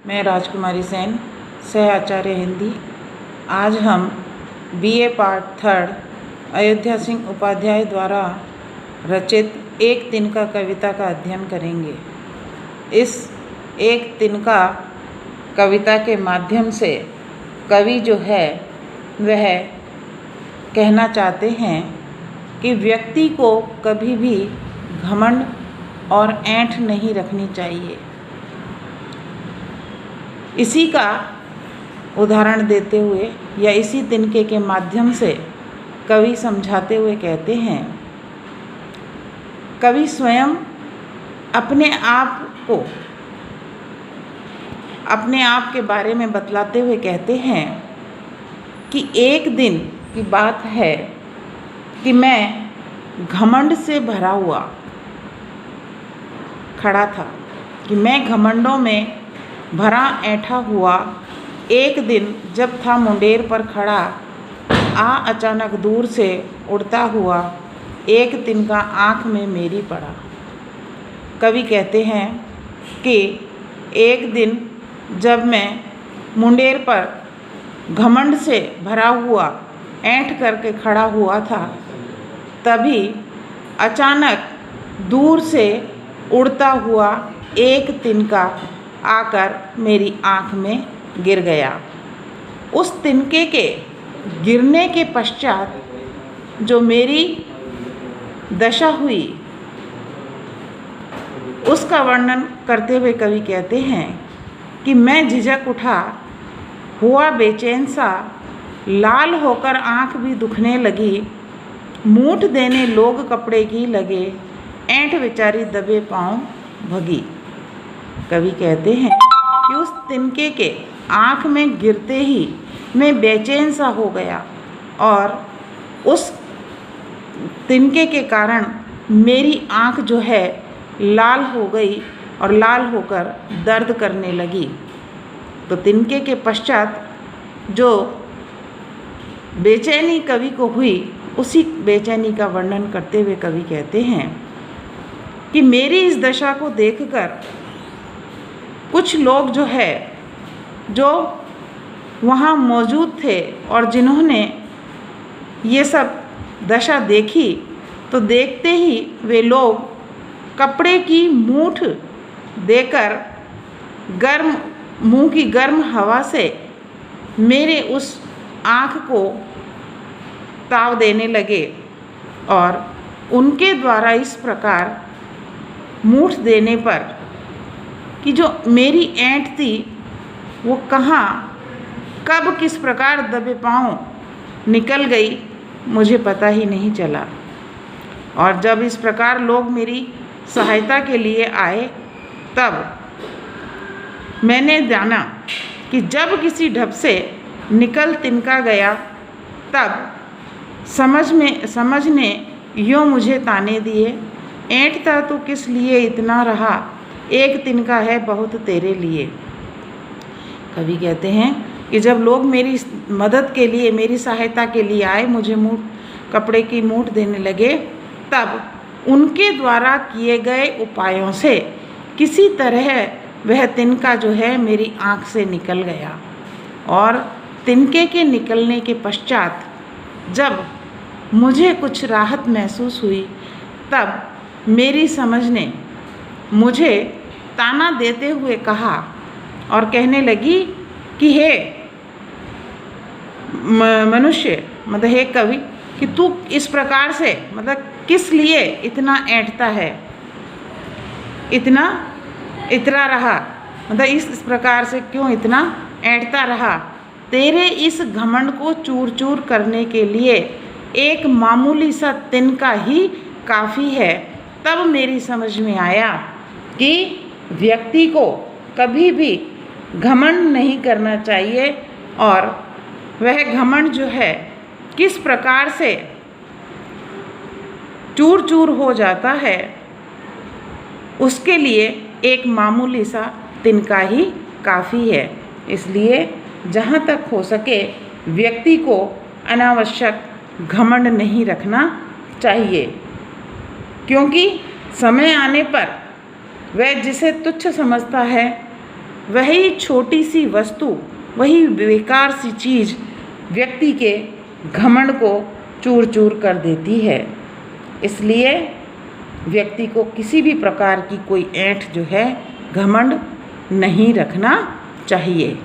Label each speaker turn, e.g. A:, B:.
A: मैं राजकुमारी सेन, सह आचार्य हिंदी। आज हम बीए पार्ट 3 अयोध्या सिंह उपाध्याय द्वारा रचित एक तिनका कविता का अध्ययन करेंगे। इस एक तिनका कविता के माध्यम से कवि जो है वह कहना चाहते हैं कि व्यक्ति को कभी भी घमंड और ऐंठ नहीं रखनी चाहिए। इसी का उदाहरण देते हुए या इसी तिनके के माध्यम से कवि समझाते हुए कहते हैं, कवि स्वयं अपने आप के बारे में बतलाते हुए कहते हैं कि एक दिन की बात है कि मैं घमंड से भरा हुआ खड़ा था, कि मैं घमंडों में भरा ऐंठा हुआ एक दिन जब था मुंडेर पर खड़ा, अचानक दूर से उड़ता हुआ एक तिनका आँख में मेरी पड़ा। कवि कहते हैं कि एक दिन जब मैं मुंडेर पर घमंड से भरा हुआ ऐंठ करके खड़ा हुआ था, तभी अचानक दूर से उड़ता हुआ एक तिनका आकर मेरी आँख में गिर गया। उस तिनके के गिरने के पश्चात जो मेरी दशा हुई उसका वर्णन करते हुए कवि कहते हैं कि मैं झिझक उठा, हुआ बेचैन सा, लाल होकर आँख भी दुखने लगी, मूठ देने लोग कपड़े की लगे, ऐंठ बेचारी दबे पाँव भगी। कवि कहते हैं कि उस तिनके के आँख में गिरते ही मैं बेचैन सा हो गया और उस तिनके के कारण मेरी आँख जो है लाल हो गई और लाल होकर दर्द करने लगी। तो तिनके के पश्चात जो बेचैनी कवि को हुई, उसी बेचैनी का वर्णन करते हुए कवि कहते हैं कि मेरी इस दशा को देखकर कुछ लोग जो है जो वहाँ मौजूद थे और जिन्होंने ये सब दशा देखी, तो देखते ही वे लोग कपड़े की मूठ देकर मुंह की गर्म हवा से मेरे उस आँख को ताव देने लगे और उनके द्वारा इस प्रकार मूठ देने पर कि जो मेरी ऐंठ थी वो कहाँ कब किस प्रकार दबे पाँव निकल गई मुझे पता ही नहीं चला। और जब इस प्रकार लोग मेरी सहायता के लिए आए, तब मैंने जाना कि जब किसी ढब से निकल तिनका गया, तब समझ ने यूँ मुझे ताने दिए, ऐंठता तो किस लिए इतना रहा, एक तिनका है बहुत तेरे लिए। कवि कहते हैं कि जब लोग मेरी मदद के लिए, मेरी सहायता के लिए आए, मुझे कपड़े की मूठ देने लगे, तब उनके द्वारा किए गए उपायों से किसी तरह वह तिनका जो है मेरी आँख से निकल गया। और तिनके के निकलने के पश्चात जब मुझे कुछ राहत महसूस हुई, तब मेरी समझ ने मुझे ताना देते हुए कहा और कहने लगी कि हे मनुष्य, मतलब हे कवि, कि तू इस प्रकार से, मतलब किस लिए इतना ऐंठता है, इतना इतरा रहा, मतलब इस प्रकार से क्यों इतना ऐंठता रहा। तेरे इस घमंड को चूर चूर करने के लिए एक मामूली सा तिनका ही काफ़ी है। तब मेरी समझ में आया कि व्यक्ति को कभी भी घमंड नहीं करना चाहिए और वह घमंड जो है किस प्रकार से चूर चूर हो जाता है, उसके लिए एक मामूली सा तिनका ही काफ़ी है। इसलिए जहाँ तक हो सके व्यक्ति को अनावश्यक घमंड नहीं रखना चाहिए, क्योंकि समय आने पर वह जिसे तुच्छ समझता है वही छोटी सी वस्तु, वही बेकार सी चीज़ व्यक्ति के घमंड को चूर चूर कर देती है। इसलिए व्यक्ति को किसी भी प्रकार की कोई ऐंठ जो है, घमंड नहीं रखना चाहिए।